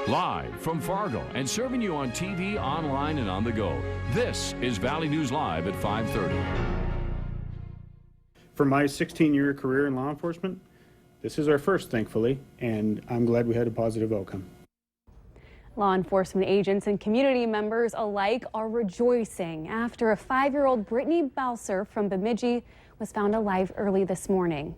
Live from Fargo and serving you on TV, online, and on the go. This is Valley News Live at 5:30. For my 16-year career in law enforcement, this is our first, thankfully, and I'm glad we had a positive outcome. Law enforcement agents and community members alike are rejoicing after a 5-year-old Brittany Balser from Bemidji was found alive early this morning.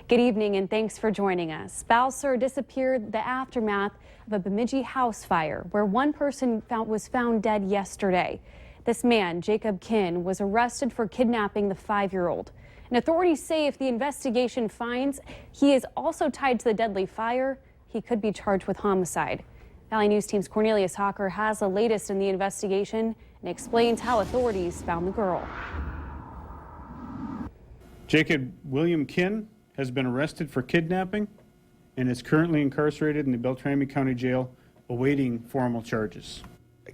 Good evening and thanks for joining us. Balser disappeared the aftermath of a Bemidji house fire where one person was found dead yesterday. This man, Jacob Kinn, was arrested for kidnapping the 5-year-old. And authorities say if the investigation finds he is also tied to the deadly fire, he could be charged with homicide. Valley News Team's Cornelius Hawker has the latest in the investigation and explains how authorities found the girl. Jacob William Kinn has been arrested for kidnapping and is currently incarcerated in the Beltrami County Jail awaiting formal charges.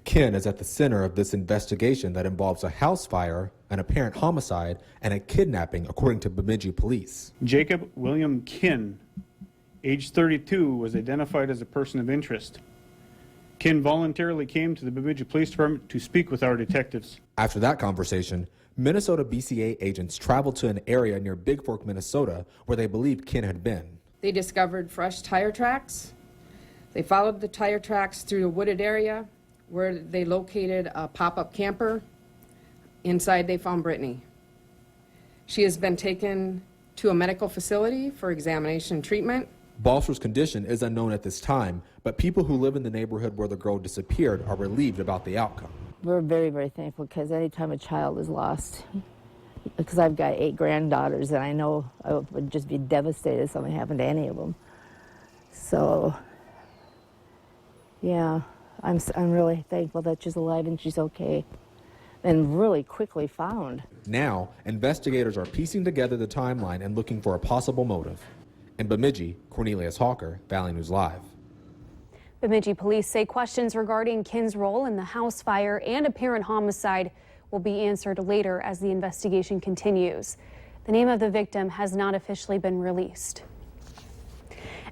Kinn is at the center of this investigation that involves a house fire, an apparent homicide, and a kidnapping, according to Bemidji police. Jacob William Kinn, age 32, was identified as a person of interest. Kinn voluntarily came to the Bemidji Police Department to speak with our detectives. After that conversation, Minnesota BCA agents traveled to an area near Big Fork, Minnesota, where they believed Kinn had been. They discovered fresh tire tracks. They followed the tire tracks through a wooded area where they located a pop-up camper. Inside, they found Brittany. She has been taken to a medical facility for examination and treatment. Balser's condition is unknown at this time, but people who live in the neighborhood where the girl disappeared are relieved about the outcome. We're very, very thankful because anytime a child is lost, because I've got 8 granddaughters and I know I would just be devastated if something happened to any of them. So, yeah, I'm really thankful that she's alive and she's okay and really quickly found. Now, investigators are piecing together the timeline and looking for a possible motive. In Bemidji, Cornelius Hawker, Valley News Live. Bemidji police say questions regarding Kinn's role in the house fire and apparent homicide will be answered later as the investigation continues. The name of the victim has not officially been released.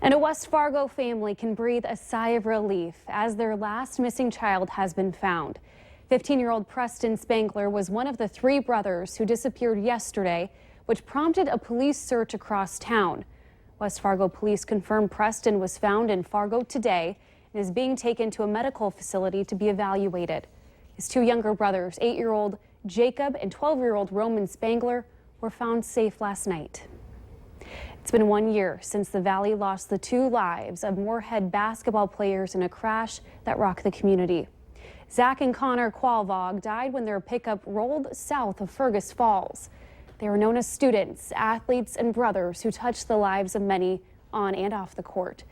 And a West Fargo family can breathe a sigh of relief as their last missing child has been found. 15-year-old Preston Spangler was one of the 3 brothers who disappeared yesterday, which prompted a police search across town. West Fargo police confirmed Preston was found in Fargo today and is being taken to a medical facility to be evaluated. His 2 younger brothers, 8-year-old Jacob and 12-year-old Roman Spangler, were found safe last night. It's been 1 year since the Valley lost the 2 lives of Moorhead basketball players in a crash that rocked the community. Zach and Connor Qualvog died when their pickup rolled south of Fergus Falls. They were known as students, athletes, and brothers who touched the lives of many on and off the court.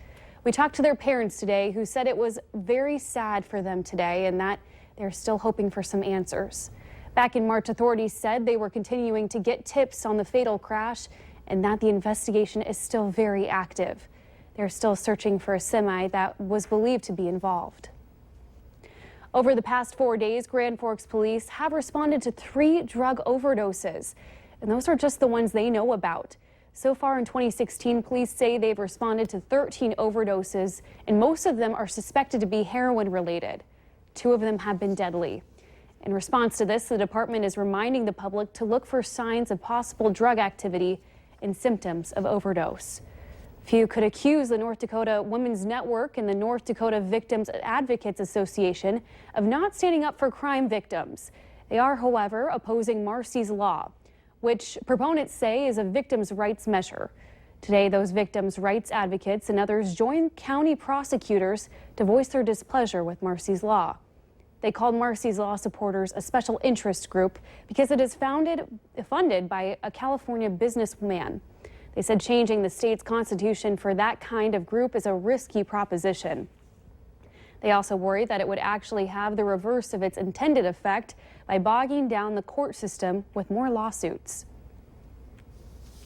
We talked to their parents today who said it was very sad for them today and that they're still hoping for some answers. Back in March, authorities said they were continuing to get tips on the fatal crash and that the investigation is still very active. They're still searching for a semi that was believed to be involved. Over the past 4 days, Grand Forks police have responded to 3 drug overdoses. And those are just the ones they know about. So far in 2016, police say they've responded to 13 overdoses, and most of them are suspected to be heroin related. 2 of them have been deadly. In response to this, the department is reminding the public to look for signs of possible drug activity and symptoms of overdose. Few could accuse the North Dakota Women's Network and the North Dakota Victims Advocates Association of not standing up for crime victims. They are, however, opposing Marsy's Law, which proponents say is a victims' rights measure. Today, those victims' rights advocates and others joined county prosecutors to voice their displeasure with Marsy's Law. They called Marsy's Law supporters a special interest group because it is funded by a California businessman. They said changing the state's constitution for that kind of group is a risky proposition. They also worry that it would actually have the reverse of its intended effect by bogging down the court system with more lawsuits.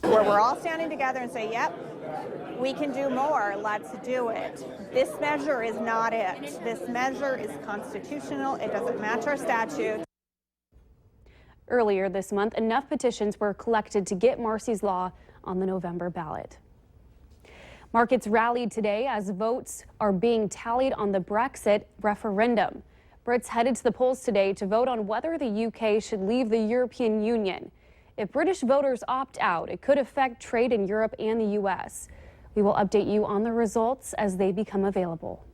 Where we're all standing together and say, yep, we can do more, let's do it. This measure is not it. This measure is constitutional. It doesn't match our statute. Earlier this month, enough petitions were collected to get Marsy's Law on the November ballot. Markets rallied today as votes are being tallied on the Brexit referendum. Brits headed to the polls today to vote on whether the UK should leave the European Union. If British voters opt out, it could affect trade in Europe and the U.S. We will update you on the results as they become available.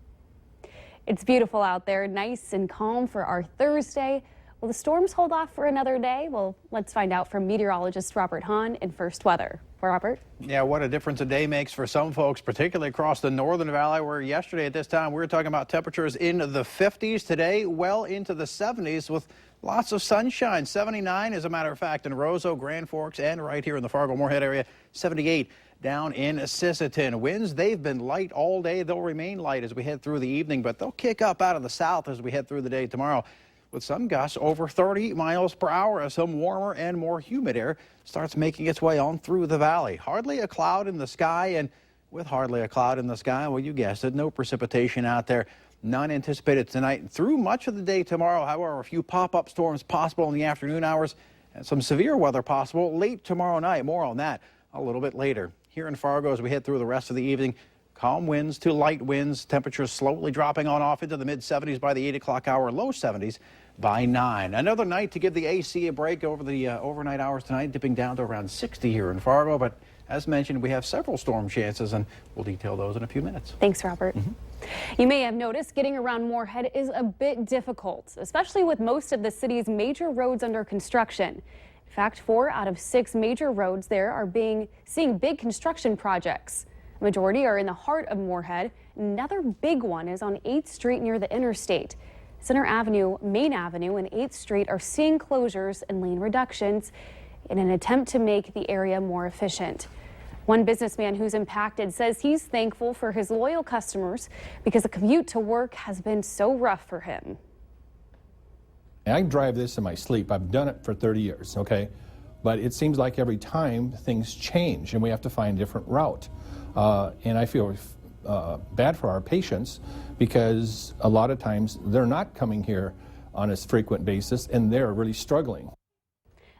It's beautiful out there, nice and calm for our Thursday. Will the storms hold off for another day? Well, let's find out from meteorologist Robert Hahn in First Weather. Robert? Yeah, what a difference a day makes for some folks, particularly across the Northern Valley, where yesterday at this time we were talking about temperatures in the 50s. Today, well into the 70s with lots of sunshine. 79, as a matter of fact, in Roseau, Grand Forks, and right here in the Fargo-Moorhead area. 78 down in Sisseton. Winds, they've been light all day. They'll remain light as we head through the evening, but they'll kick up out of the south as we head through the day tomorrow, with some gusts over 30 miles per hour as some warmer and more humid air starts making its way on through the valley. Hardly a cloud in the sky, and with hardly a cloud in the sky, well, you guessed it, no precipitation out there. None anticipated tonight. Through much of the day tomorrow, however, a few pop-up storms possible in the afternoon hours and some severe weather possible late tomorrow night. More on that a little bit later. Here in Fargo, as we head through the rest of the evening, calm winds to light winds, temperatures slowly dropping on off into the mid-70s by the 8 o'clock hour, low 70s by 9. Another night to give the AC a break over the overnight hours tonight, dipping down to around 60 here in Fargo. But as mentioned, we have several storm chances, and we'll detail those in a few minutes. Thanks, Robert. You may have noticed getting around Moorhead is a bit difficult, especially with most of the city's major roads under construction. In fact, 4 out of 6 major roads there are seeing big construction projects. The majority are in the heart of Moorhead. Another big one is on 8th Street near the interstate. Center Avenue, Main Avenue, and 8th Street are seeing closures and lane reductions in an attempt to make the area more efficient. One businessman who's impacted says he's thankful for his loyal customers because the commute to work has been so rough for him. I drive this in my sleep. I've done it for 30 years, okay? But it seems like every time things change and we have to find a different route. And I feel bad for our patients because a lot of times they're not coming here on a frequent basis and they're really struggling.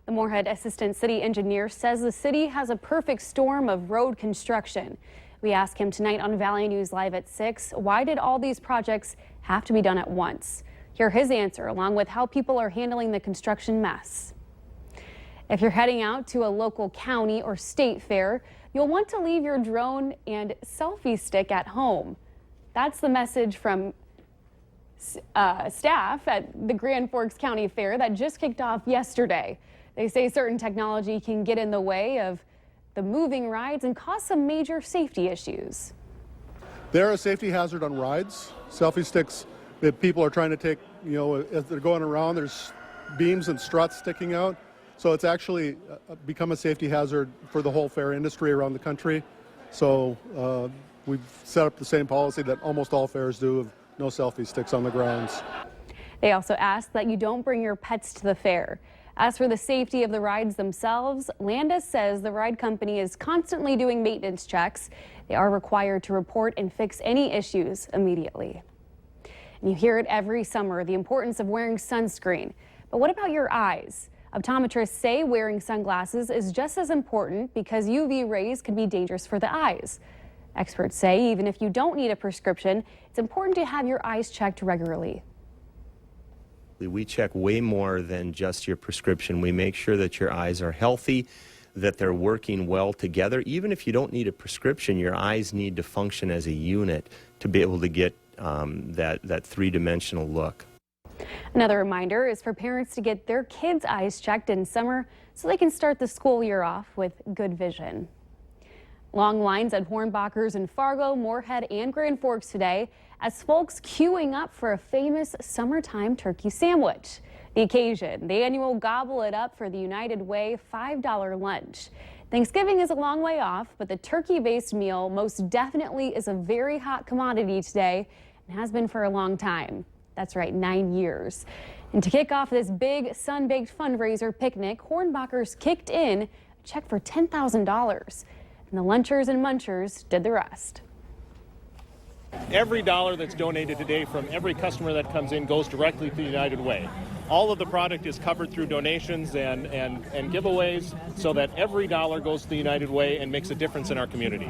The Moorhead Assistant City Engineer says the city has a perfect storm of road construction. We asked him tonight on Valley News Live at 6, why did all these projects have to be done at once? Hear his answer along with how people are handling the construction mess. If you're heading out to a local county or state fair, you'll want to leave your drone and selfie stick at home. That's the message from staff at the Grand Forks County Fair that just kicked off yesterday. They say certain technology can get in the way of the moving rides and cause some major safety issues. They're a safety hazard on rides. Selfie sticks that people are trying to take, as they're going around, there's beams and struts sticking out. So it's actually become a safety hazard for the whole fair industry around the country. So we've set up the same policy that almost all fairs do of no selfie sticks on the grounds. They also ask that you don't bring your pets to the fair. As for the safety of the rides themselves, Landis says the ride company is constantly doing maintenance checks. They are required to report and fix any issues immediately. And you hear it every summer, the importance of wearing sunscreen. But what about your eyes? Optometrists say wearing sunglasses is just as important because UV rays can be dangerous for the eyes. Experts say even if you don't need a prescription, it's important to have your eyes checked regularly. We check way more than just your prescription. We make sure that your eyes are healthy, that they're working well together. Even if you don't need a prescription, your eyes need to function as a unit to be able to get that three-dimensional look. Another reminder is for parents to get their kids' eyes checked in summer so they can start the school year off with good vision. Long lines at Hornbachers in Fargo, Moorhead, and Grand Forks today as folks queuing up for a famous summertime turkey sandwich. The occasion, the annual Gobble It Up for the United Way $5 lunch. Thanksgiving is a long way off, but the turkey-based meal most definitely is a very hot commodity today and has been for a long time. That's right, 9 years. And to kick off this big sun-baked fundraiser picnic, Hornbachers kicked in a check for $10,000. And the lunchers and munchers did the rest. Every dollar that's donated today from every customer that comes in goes directly to the United Way. All of the product is covered through donations and giveaways so that every dollar goes to the United Way and makes a difference in our community.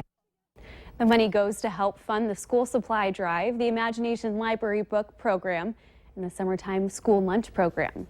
The money goes to help fund the school supply drive, the Imagination Library Book Program, and the Summertime School Lunch Program.